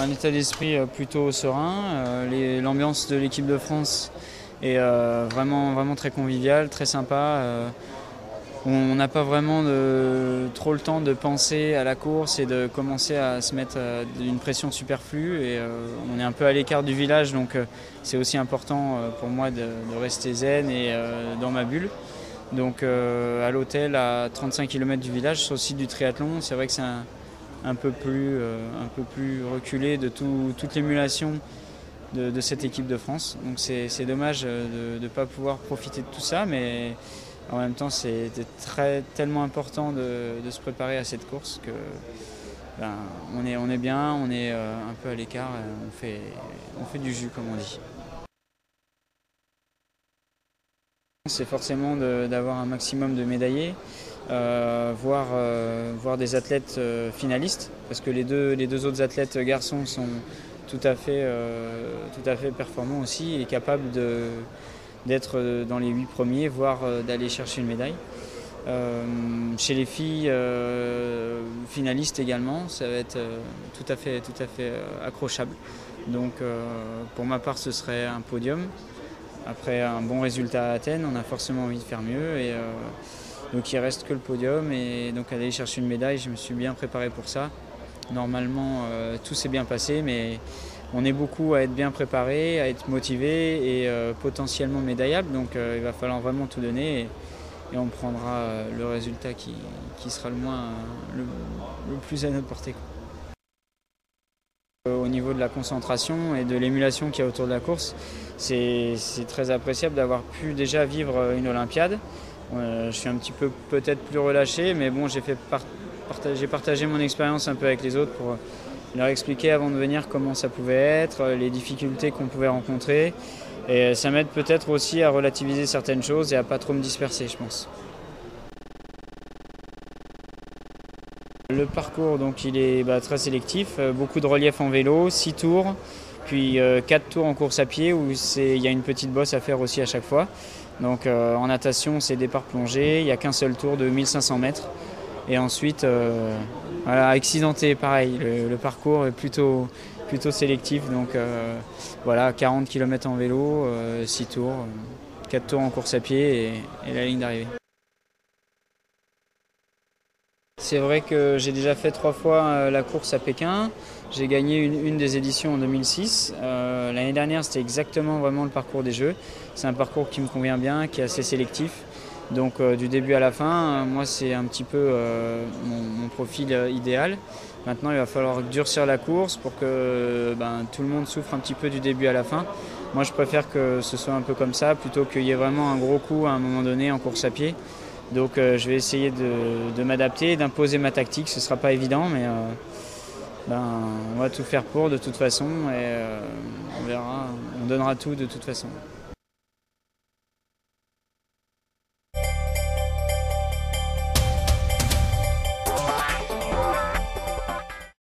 un état d'esprit plutôt serein. L'ambiance de l'équipe de France est vraiment très conviviale, très sympa. On n'a pas vraiment trop le temps de penser à la course et de commencer à se mettre une pression superflue. Et on est un peu à l'écart du village, donc c'est aussi important pour moi de rester zen et dans ma bulle. Donc à l'hôtel, à 35 km du village, sur le site du triathlon, c'est vrai que c'est un peu plus reculé de toute l'émulation de cette équipe de France. Donc c'est dommage de ne pas pouvoir profiter de tout ça, mais en même temps c'est tellement important de se préparer à cette course que on est bien, on est un peu à l'écart, on fait du jus comme on dit. C'est forcément d'avoir un maximum de médaillés, voir des athlètes finalistes, parce que les deux autres athlètes garçons sont tout à fait performants aussi et capables d'être dans les 8 premiers, voire d'aller chercher une médaille. Chez les filles finalistes également, ça va être tout à fait accrochable. Donc pour ma part, ce serait un podium. Après un bon résultat à Athènes, on a forcément envie de faire mieux. Et donc il ne reste que le podium. Et donc aller chercher une médaille, je me suis bien préparé pour ça. Normalement, tout s'est bien passé, mais on est beaucoup à être bien préparé, à être motivé et potentiellement médaillable. Donc il va falloir vraiment tout donner. Et on prendra le résultat qui sera le plus à notre portée. Au niveau de la concentration et de l'émulation qu'il y a autour de la course, c'est très appréciable d'avoir pu déjà vivre une Olympiade. Je suis un petit peu peut-être plus relâché, mais bon, j'ai partagé mon expérience un peu avec les autres pour leur expliquer avant de venir comment ça pouvait être, les difficultés qu'on pouvait rencontrer. Et ça m'aide peut-être aussi à relativiser certaines choses et à pas trop me disperser, je pense. Le parcours, donc, il est très sélectif, beaucoup de relief en vélo, 6 tours, puis 4 tours en course à pied où il y a une petite bosse à faire aussi à chaque fois. Donc en natation, c'est départ plongée, il n'y a qu'un seul tour de 1500 mètres. Et ensuite, accidenté, pareil, le parcours est plutôt sélectif, donc 40 km en vélo, 6 tours, 4 tours en course à pied et la ligne d'arrivée. C'est vrai que j'ai déjà fait 3 fois la course à Pékin. J'ai gagné une des éditions en 2006. L'année dernière, c'était exactement vraiment le parcours des Jeux. C'est un parcours qui me convient bien, qui est assez sélectif. Donc du début à la fin, moi c'est un petit peu mon profil idéal. Maintenant, il va falloir durcir la course pour que tout le monde souffre un petit peu du début à la fin. Moi, je préfère que ce soit un peu comme ça, plutôt qu'il y ait vraiment un gros coup à un moment donné en course à pied. Donc je vais essayer de m'adapter, d'imposer ma tactique. Ce ne sera pas évident, mais on va tout faire pour de toute façon et on verra, on donnera tout de toute façon.